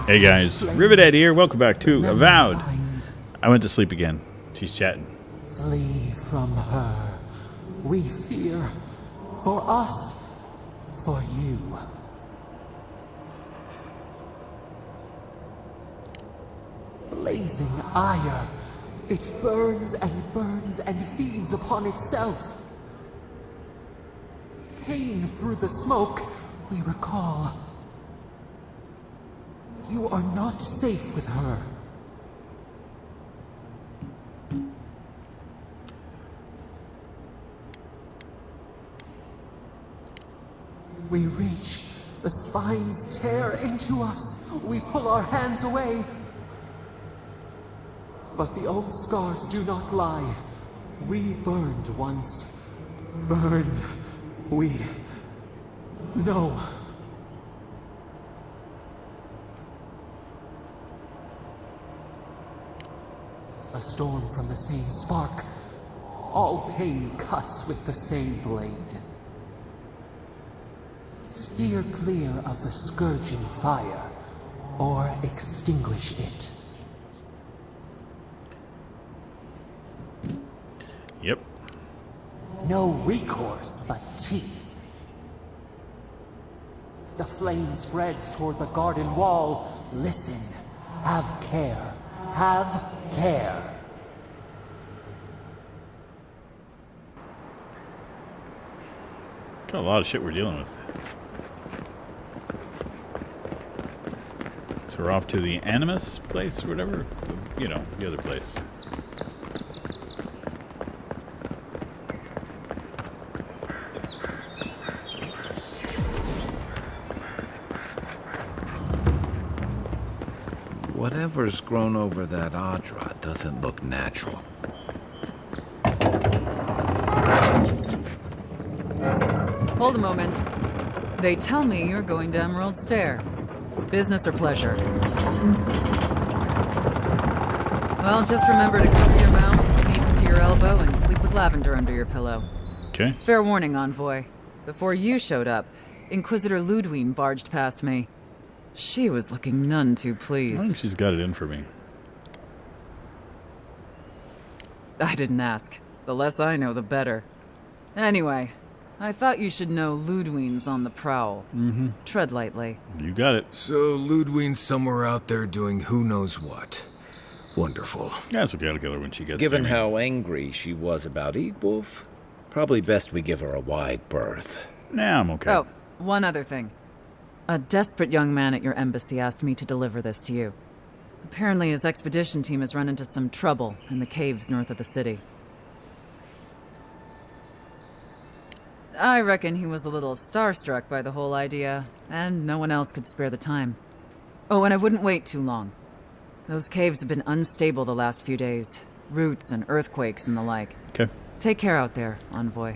Hey guys, Rivethead here. Welcome back to Avowed. I went to sleep again. She's chatting. Flee from her. We fear. For us. For you. Blazing ire. It burns and feeds upon itself. Pain through the smoke, we recall. You are not safe with her. We reach. The spines tear into us. We pull our hands away. But the old scars do not lie. We burned once. Burned. We know. A storm from the same spark. All pain cuts with the same blade. Steer clear of the scourging fire, or extinguish it. Yep. No recourse but teeth. The flame spreads toward the garden wall. Listen. Have care. Have care. Got a lot of shit we're dealing with. So we're off to the Animus place or whatever. You know, the other place. Whatever's grown over that Aedyr doesn't look natural. Hold a moment. They tell me you're going to Emerald Stair. Business or pleasure? Well, just remember to cover your mouth, sneeze into your elbow, and sleep with lavender under your pillow. Okay. Fair warning, Envoy. Before you showed up, Inquisitor Ludwine barged past me. She was looking none too I pleased. think she's got it in for me. I didn't ask. The less I know, the better. Anyway, I thought you should know Ludwine's on the prowl. Mm-hmm. Tread lightly. You got it. So Ludwine's somewhere out there doing who knows what. Wonderful. Yeah, it's okay. I'll kill her when she gets Given there. how angry she was about Eagwolf, probably best we give her a wide berth. Nah, I'm okay. Oh, one other thing. A desperate young man at your embassy asked me to deliver this to you. Apparently his expedition team has run into some trouble in the caves north of the city. I reckon he was a little starstruck by the whole idea, and no one else could spare the time. Oh, and I wouldn't wait too long. Those caves have been unstable the last few days. Roots and earthquakes and the like. Okay. Take care out there, Envoy.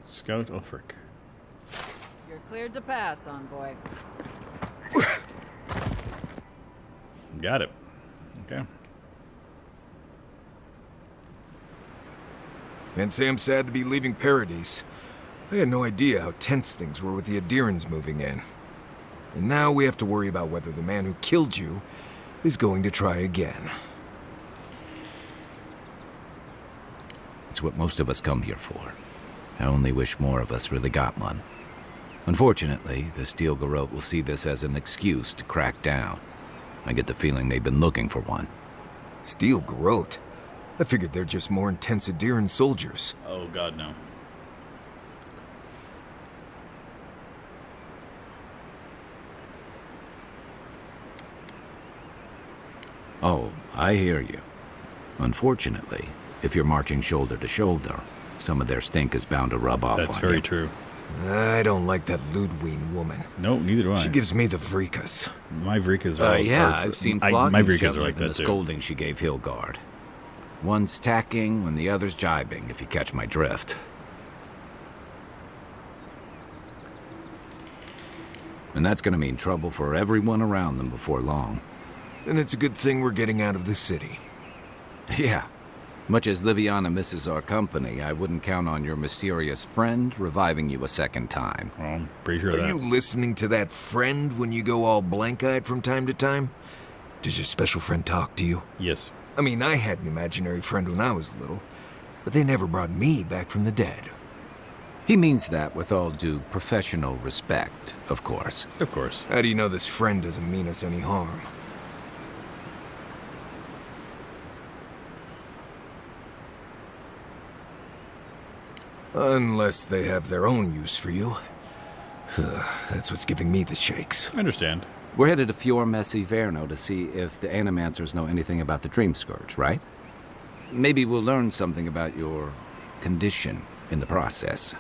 Scout Ulfric. You're cleared to pass, Envoy. Got it. Okay. Can't say I'm sad to be leaving Paradise. I had no idea how tense things were with the Aedyrans moving in. And now we have to worry about whether the man who killed you is going to try again. It's what most of us come here for. I only wish more of us really got one. Unfortunately, the Steel Garrote will see this as an excuse to crack down. I get the feeling they've been looking for one. Steel Garrote? I figured they're just more intense Aedyran soldiers. Oh, God, no. Oh, I hear you. Unfortunately, if you're marching shoulder to shoulder, some of their stink is bound to rub off That's on very you. true. I don't like that Ludwine woman. No, neither do I. She gives me the Vrikas. My Vrikas are Yeah, I've seen my flogging Vrikas each are other like than that the too. scolding she gave Hillguard. One's tacking when the other's jibing, if you catch my drift. And that's gonna mean trouble for everyone around them before long. Then it's a good thing we're getting out of the city. Yeah, Much as Liviana misses our company, I wouldn't count on your mysterious friend reviving you a second time. Well, I'm pretty sure of Are that. you listening to that friend when you go all blank-eyed from time to time? Does your special friend talk to you? Yes. I mean, I had an imaginary friend when I was little, but they never brought me back from the dead. He means that with all due professional respect, of course. Of course. How do you know this friend doesn't mean us any harm? Unless they have their own use for you. That's what's giving me the shakes. I understand. We're headed to Fior Messi Verno to see if the Animancers know anything about the Dream Scourge, right? Maybe we'll learn something about your condition in the process.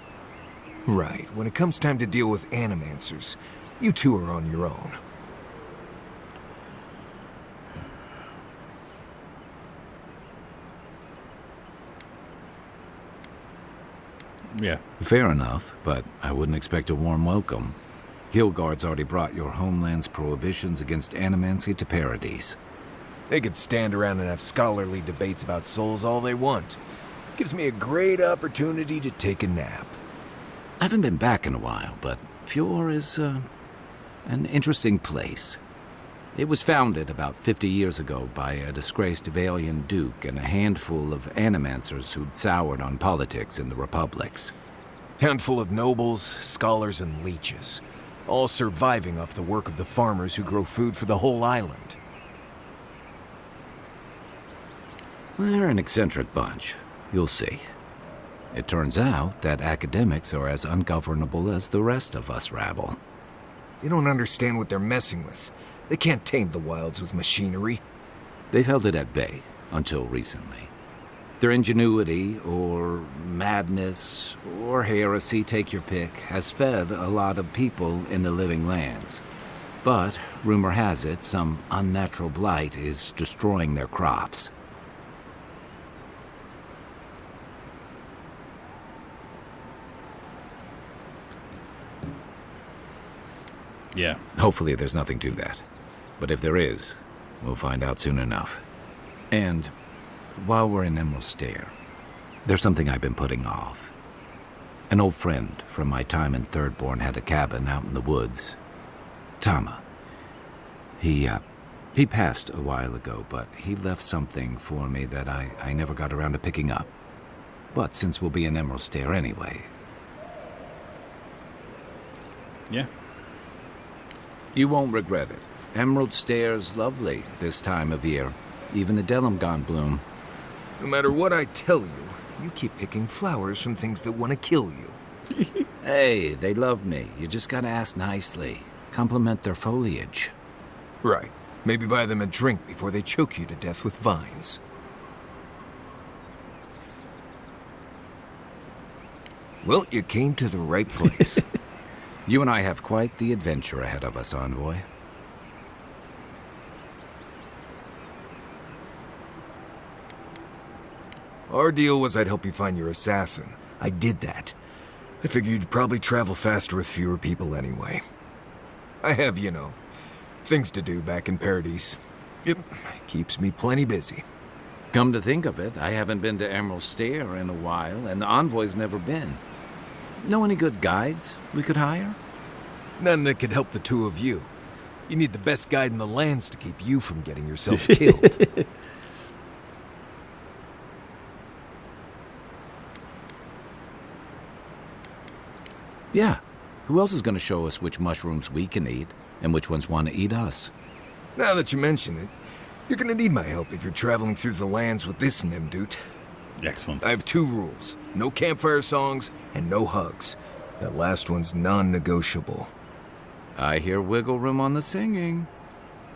Right. When it comes time to deal with Animancers, you two are on your own. Yeah. Fair enough, but I wouldn't expect a warm welcome. Hillguard's already brought your homeland's prohibitions against animancy to Paradise. They could stand around and have scholarly debates about souls all they want. Gives me a great opportunity to take a nap. I haven't been back in a while, but Fior is, an interesting place. It was founded about 50 years ago by a disgraced Valian duke and a handful of animancers who'd soured on politics in the republics. Town full of nobles, scholars, and leeches, all surviving off the work of the farmers who grow food for the whole island. They're an eccentric bunch. You'll see. It turns out that academics are as ungovernable as the rest of us rabble. They don't understand what they're messing with. They can't tame the wilds with machinery. They've held it at bay until recently. Their ingenuity, or madness, or heresy, take your pick, has fed a lot of people in the living lands. But, rumor has it, some unnatural blight is destroying their crops. Yeah. Hopefully there's nothing to that. But if there is, we'll find out soon enough. And while we're in Emerald Stair, there's something I've been putting off. An old friend from my time in Thirdborn had a cabin out in the woods. Tama. He passed a while ago, but he left something for me that I never got around to picking up. But since we'll be in Emerald Stair anyway... Yeah. You won't regret it. Emerald Stair's lovely this time of year. Even the Delimgon bloom. No matter what I tell you, you keep picking flowers from things that want to kill you. Hey, they love me. You just gotta ask nicely. Compliment their foliage. Right. Maybe buy them a drink before they choke you to death with vines. Well, you came to the right place. You and I have quite the adventure ahead of us, Envoy. Our deal was I'd help you find your assassin. I did that. I figured you'd probably travel faster with fewer people anyway. I have, things to do back in Paradise. Yep, keeps me plenty busy. Come to think of it, I haven't been to Emerald Stair in a while, and the Envoy's never been. Know any good guides we could hire? None that could help the two of you. You need the best guide in the lands to keep you from getting yourselves killed. Yeah. Who else is going to show us which mushrooms we can eat, and which ones want to eat us? Now that you mention it, you're gonna need my help if you're traveling through the lands with this Nimdut. Excellent. I have 2 rules. No campfire songs, and no hugs. That last one's non-negotiable. I hear wiggle room on the singing.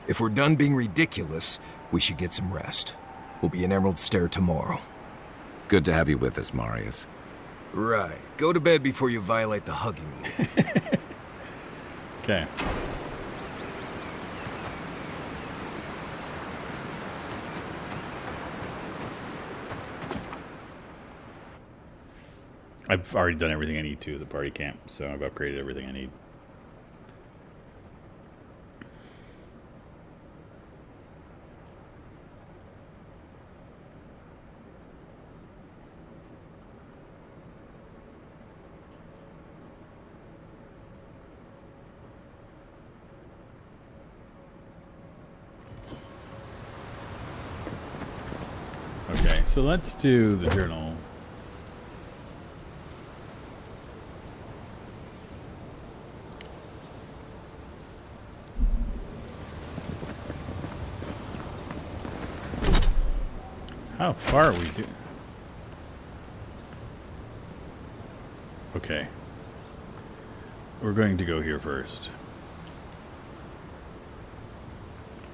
If we're done being ridiculous, we should get some rest. We'll be in Emerald Stair tomorrow. Good to have you with us, Marius. Right. Go to bed before you violate the hugging rule. Okay. I've already done everything I need to at the party camp, so I've upgraded everything I need. Okay, so let's do the journal. How far are we doing? Okay. We're going to go here first.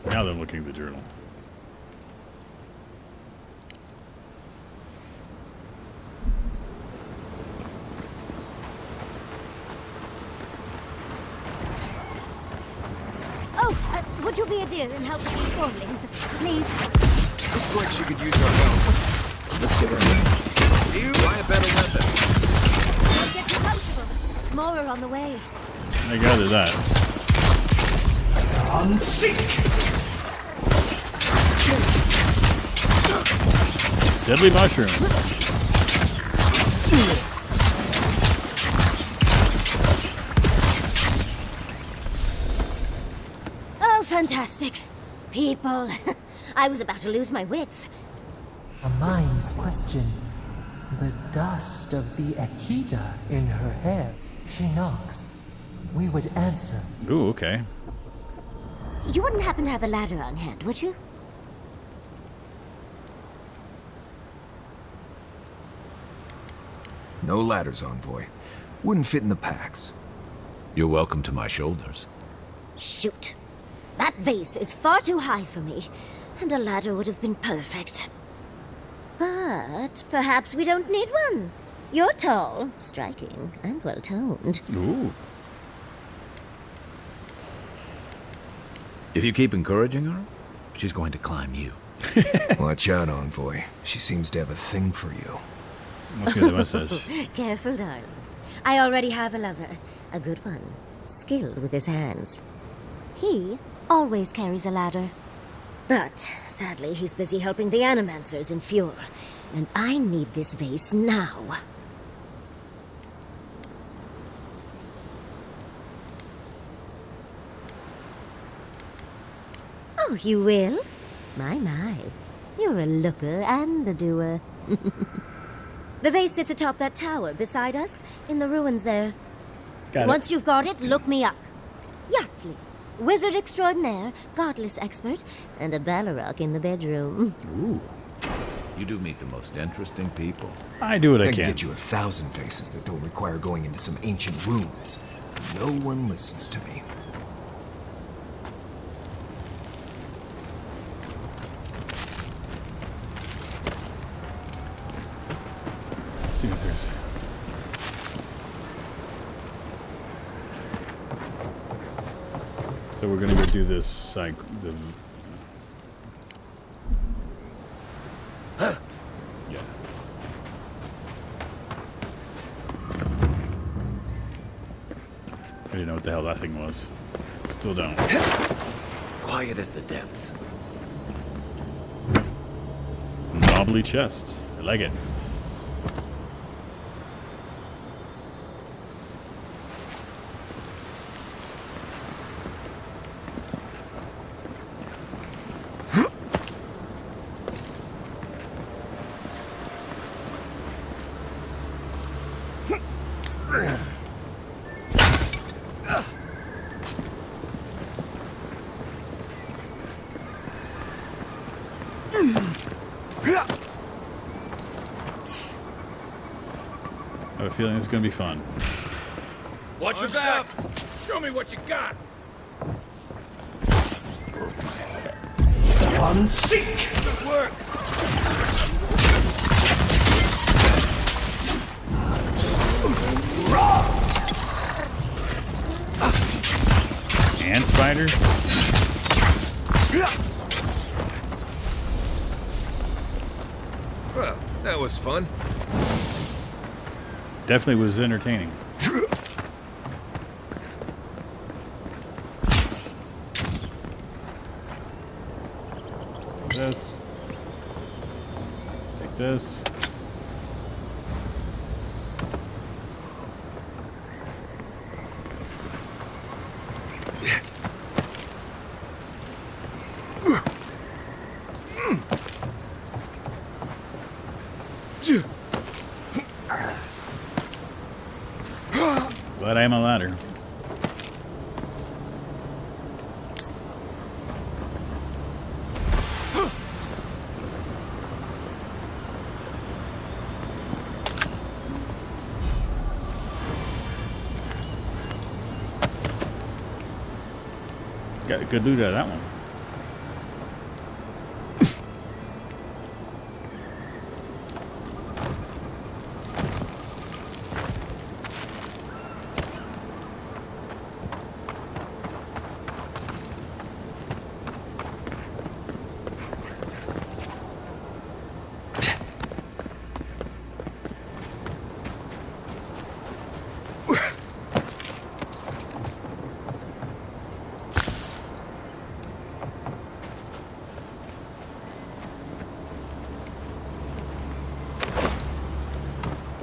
Now that I'm looking at the journal. Oh, would you be Aedyr and help with these sprawlings, please? Looks like she could use our help. Let's get her in. You buy a better weapon. Don't get too comfortable. More are on the way. I gather that. Deadly mushroom. Oh, fantastic. People. I was about to lose my wits. A mind's question. The dust of the Aedyr in her hair. She knocks. We would answer. Ooh, okay. You wouldn't happen to have a ladder on hand, would you? No ladders, envoy. Wouldn't fit in the packs. You're welcome to my shoulders. Shoot. That vase is far too high for me, and a ladder would have been perfect. But perhaps we don't need one. You're tall, striking, and well-toned. Ooh. If you keep encouraging her, she's going to climb you. Watch out, envoy. She seems to have a thing for you. Let's get the message. Careful, darling. I already have a lover. A good one. Skilled with his hands. He always carries a ladder. But, sadly, he's busy helping the animancers in Fjord. And I need this vase now. Oh, you will? My. You're a looker and a doer. The vase sits atop that tower beside us, in the ruins there. Got Once you've got it, look me up. Yatsley, wizard extraordinaire, godless expert, and a Balrog in the bedroom. Ooh. You do meet the most interesting people. I do what I I can can. get you 1,000 vases that don't require going into some ancient ruins. No one listens to me. See what there's. So we're gonna go do this cycle. Yeah. I didn't know what the hell that thing was. Still don't. Quiet as the depths. Knobbly chests. I like it. I have a feeling it's gonna be fun. Watch your back! Show me what you got! Good work! Ant spider? Well, that was fun. Definitely was entertaining. Take this. Take this. But I am a ladder. Got a good loot out of that one.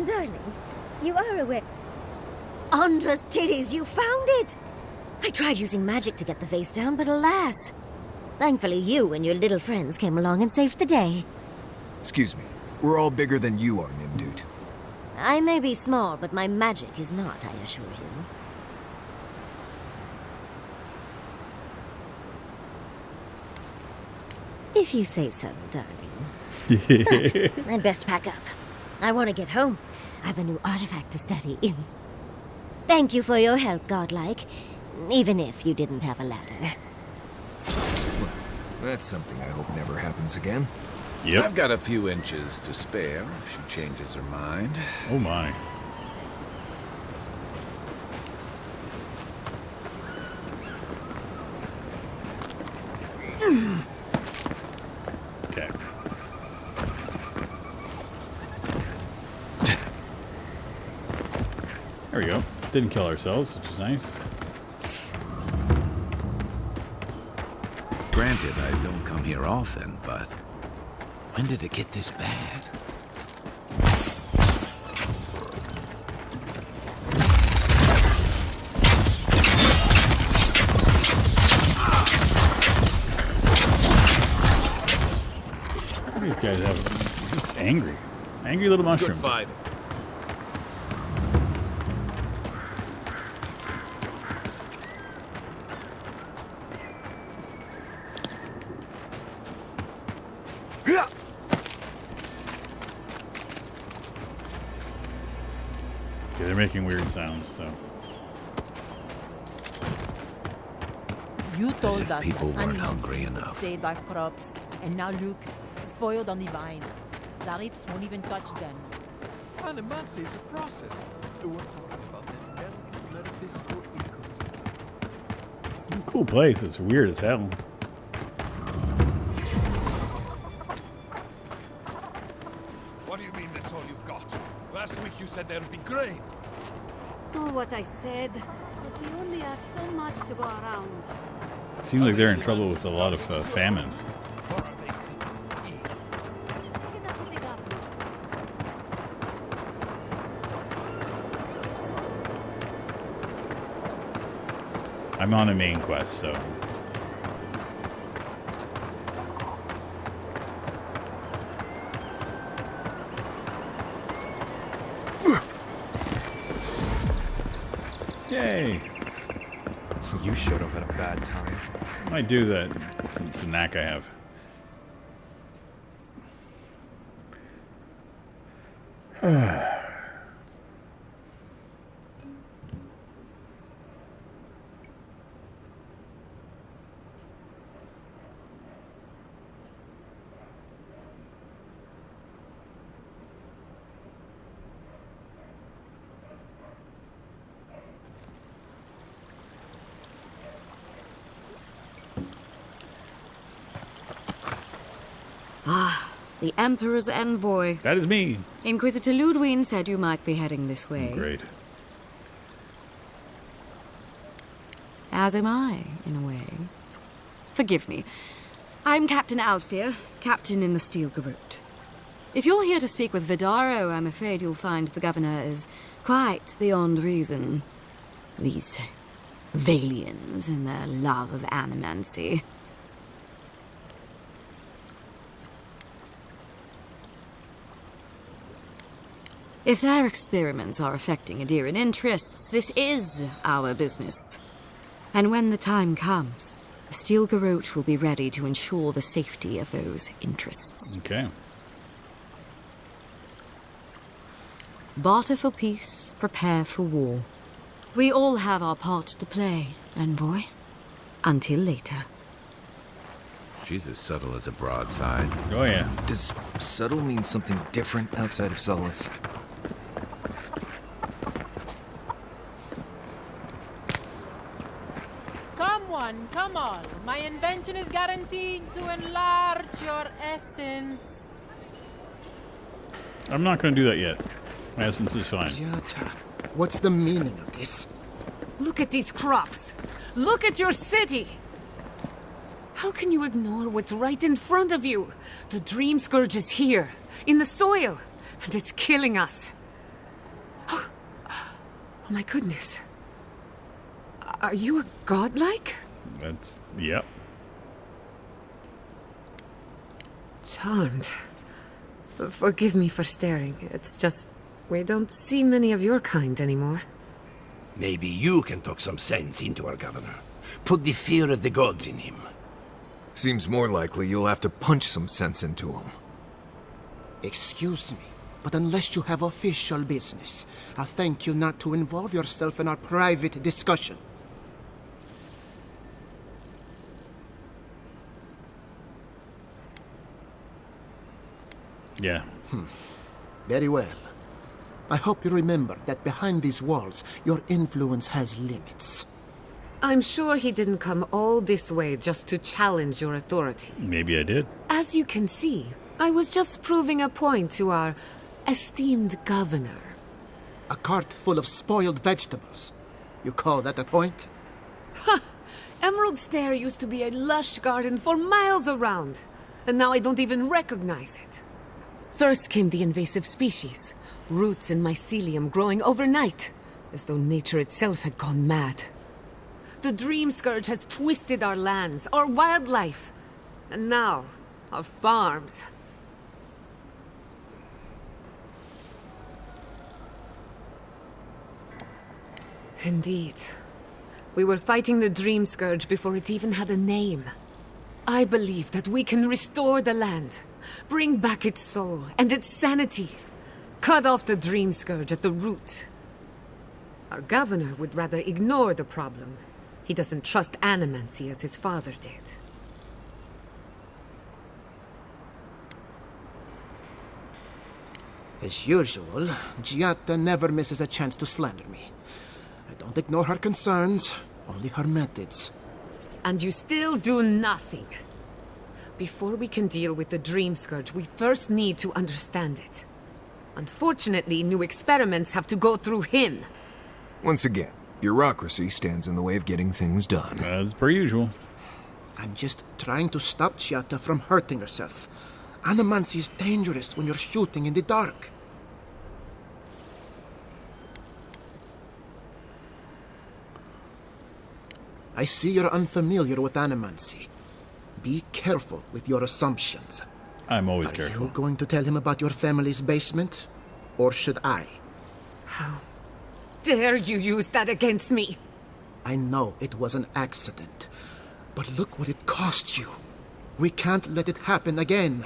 Darling, you are aware. Andra's titties, you found it! I tried using magic to get the face down, but alas. Thankfully, you and your little friends came along and saved the day. Excuse me. We're all bigger than you are, Nimdude. I may be small, but my magic is not, I assure you. If you say so, darling. But I'd best pack up. I want to get home. I have a new artifact to study. Thank you for your help, Godlike. Even if you didn't have a ladder. Well, that's something I hope never happens again. Yep. I've got a few inches to spare if she changes her mind. Oh my. Okay. There we go. Didn't kill ourselves, which is nice. Granted, I don't come here often, but when did it get this bad? These guys have just angry. Angry little mushroom. Good fight. Okay, they're making weird sounds, so. You told if us people that weren't animals hungry would enough. save our crops, and now look, spoiled on the vine. The apes won't even touch them. Animancy is a process. We're talking about an elegant metaphysical ecosystem. Cool place. It's weird as hell. What do you mean that's all you've got? Last week you said there'd be grain. Know what I said, but we only have so much to go around. It seems like they're in trouble with a lot of famine. Or are they seeking eat? Get up to the government. I'm on a main quest, so. Yay! You showed up at a bad time. Might do that. It's a knack I have. The Emperor's envoy. That is me. Inquisitor Ludwig said you might be heading this way. Great. As am I, in a way. Forgive me. I'm Captain Alfir, captain in the Steel Garrote. If you're here to speak with Vidaro, I'm afraid you'll find the governor is quite beyond reason. These Valians and their love of animancy. If their experiments are affecting Aedyran interests, this is our business. And when the time comes, the Steel Garrote will be ready to ensure the safety of those interests. Okay. Barter for peace, prepare for war. We all have our part to play, envoy. Until later. She's as subtle as a broadside. Oh, yeah. Does subtle mean something different outside of Solace? Come on. My invention is guaranteed to enlarge your essence. I'm not going to do that yet. My essence is fine. Jata, what's the meaning of this? Look at these crops. Look at your city. How can you ignore what's right in front of you? The Dream Scourge is here, in the soil, and it's killing us. Oh my goodness. Are you a godlike? That's... yep. Charmed. Forgive me for staring. It's just, we don't see many of your kind anymore. Maybe you can talk some sense into our governor. Put the fear of the gods in him. Seems more likely you'll have to punch some sense into him. Excuse me, but unless you have official business, I'll thank you not to involve yourself in our private discussion. Yeah. Very well. I hope you remember that behind these walls, your influence has limits. I'm sure he didn't come all this way just to challenge your authority. Maybe I did. As you can see, I was just proving a point to our esteemed governor. A cart full of spoiled vegetables. You call that a point? Ha! Emerald Stair used to be a lush garden for miles around, and now I don't even recognize it. First came the invasive species, roots and mycelium growing overnight, as though nature itself had gone mad. The Dream Scourge has twisted our lands, our wildlife, and now, our farms. Indeed. We were fighting the Dream Scourge before it even had a name. I believe that we can restore the land, bring back its soul and its sanity, cut off the Dream Scourge at the root. Our governor would rather ignore the problem. He doesn't trust animancy as his father did. As usual, Giatta never misses a chance to slander me. I don't ignore her concerns, only her methods. And you still do nothing. Before we can deal with the Dream Scourge, we first need to understand it. Unfortunately, new experiments have to go through him. Once again, bureaucracy stands in the way of getting things done. As per usual. I'm just trying to stop Giatta from hurting herself. Animancy is dangerous when you're shooting in the dark. I see you're unfamiliar with animancy. Be careful with your assumptions. I'm always Are careful. you going to tell him about your family's basement? Or should I? How dare you use that against me? I know it was an accident. But look what it cost you. We can't let it happen again.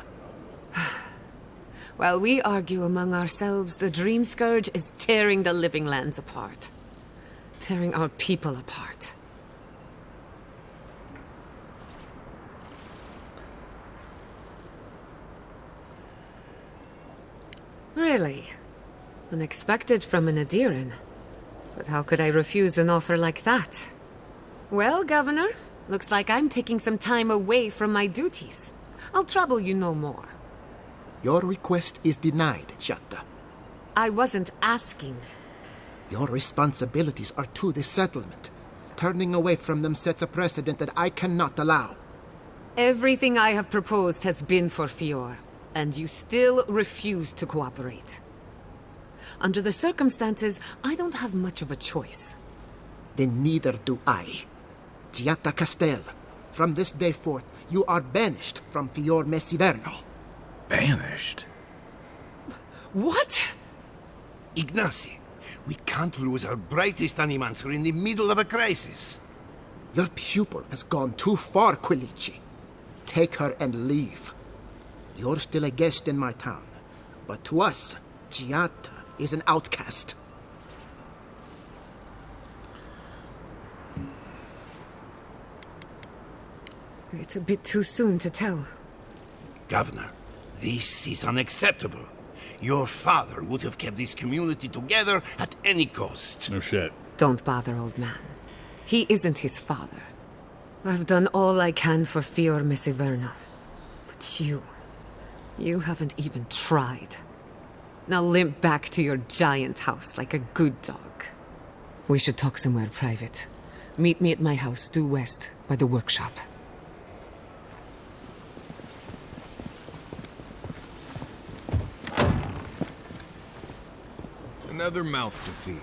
While we argue among ourselves, the Dream Scourge is tearing the living lands apart. Tearing our people apart. Really? Unexpected from an Aedyran. But how could I refuse an offer like that? Well, Governor, looks like I'm taking some time away from my duties. I'll trouble you no more. Your request is denied, Giatta. I wasn't asking. Your responsibilities are to the settlement. Turning away from them sets a precedent that I cannot allow. Everything I have proposed has been for Fior, and you still refuse to cooperate. Under the circumstances, I don't have much of a choice. Then neither do I. Giatta Castel, from this day forth, you are banished from Fior Messiverno. Banished? What? Ignacy, we can't lose our brightest animancer in the middle of a crisis. Your pupil has gone too far, Quilici. Take her and leave. You're still a guest in my town, but to us, Giata is an outcast. It's a bit too soon to tell. Governor, this is unacceptable. Your father would have kept this community together at any cost. No shit. Don't bother, old man. He isn't his father. I've done all I can for Fior Messiverno. But you haven't even tried. Now limp back to your giant house like a good dog. We should talk somewhere private. Meet me at my house due west by the workshop. Another mouth to feed.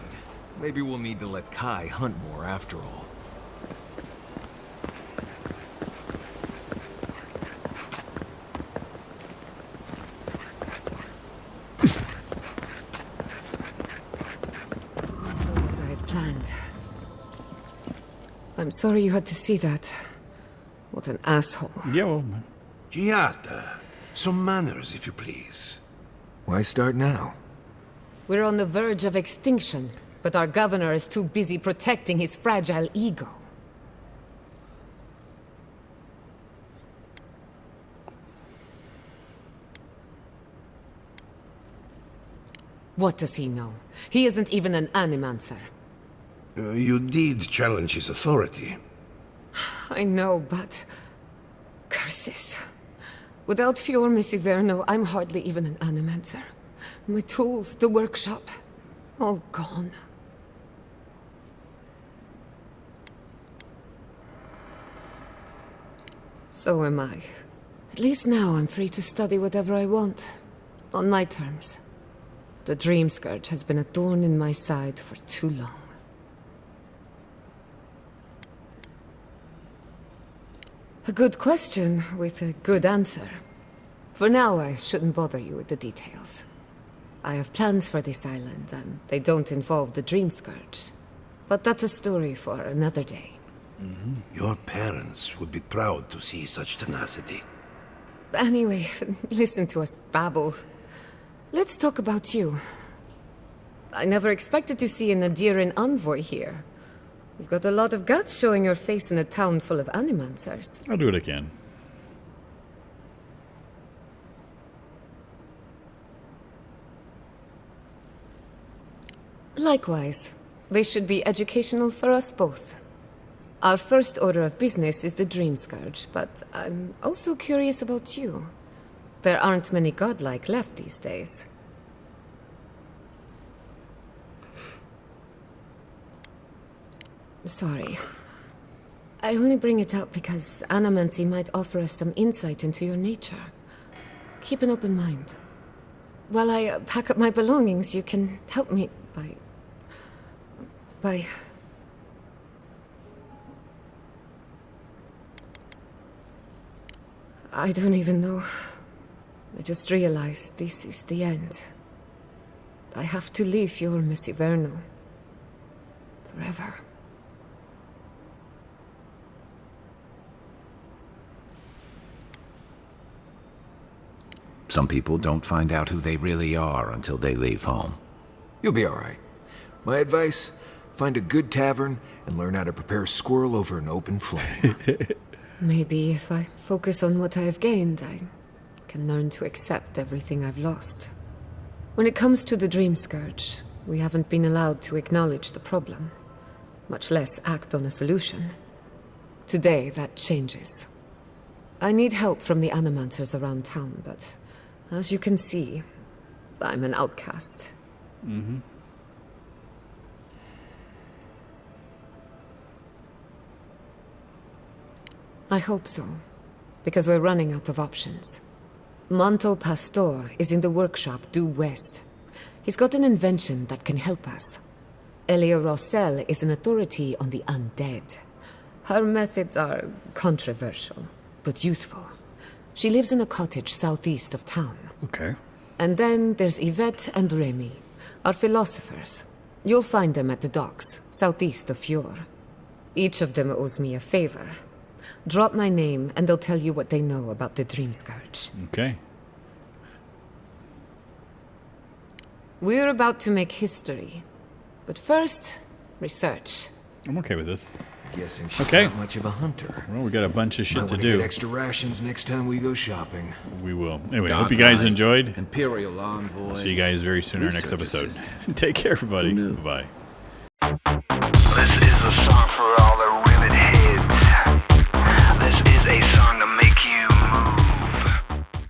Maybe we'll need to let Kai hunt more after all. As I had planned. I'm sorry you had to see that. What an asshole. Yeah, well... Giata, some manners, if you please. Why start now? We're on the verge of extinction, but our governor is too busy protecting his fragile ego. What does he know? He isn't even an animancer. You did challenge his authority. I know, but... curses. Without Fior Messiverno, I'm hardly even an animancer. My tools, the workshop, all gone. So am I. At least now I'm free to study whatever I want. On my terms. The Dream Scourge has been a thorn in my side for too long. A good question with a good answer. For now, I shouldn't bother you with the details. I have plans for this island, and they don't involve the Dream Scourge. But that's a story for another day. Your parents would be proud to see such tenacity. Anyway, listen to us babble. Let's talk about you. I never expected to see an Aedyr envoy here. You've got a lot of guts showing your face in a town full of animancers. I'll do what I can. Likewise, this should be educational for us both. Our first order of business is the Dream Scourge, but I'm also curious about you. There aren't many godlike left these days. Sorry. I only bring it up because Animancy might offer us some insight into your nature. Keep an open mind. While I pack up my belongings, you can help me by... I don't even know. I just realized this is the end. I have to leave Fior Messiverno. Forever. Some people don't find out who they really are until they leave home. You'll be all right. My advice, find a good tavern and learn how to prepare squirrel over an open flame. Maybe if I focus on what I have gained, I can learn to accept everything I've lost. When it comes to the Dream Scourge, we haven't been allowed to acknowledge the problem, much less act on a solution. Today, that changes. I need help from the animancers around town, but as you can see, I'm an outcast. I hope so, because we're running out of options. Manto Pastor is in the workshop due west. He's got an invention that can help us. Elia Rossell is an authority on the undead. Her methods are controversial, but useful. She lives in a cottage southeast of town. Okay. And then there's Yvette and Remy, are philosophers. You'll find them at the docks, southeast of Fjord. Each of them owes me a favor. Drop my name, and they'll tell you what they know about the Dream Scourge. Okay. We're about to make history. But first, research. I'm okay with this. Guessing she's Okay. not much of a hunter. Well, we got a bunch of shit Might to wanna do. Get extra rations next time we go shopping. We will. Anyway, I hope you guys enjoyed. Imperial envoy. See you guys very soon in our next Research episode. assistant. Take care, everybody. Bye. This is a song for all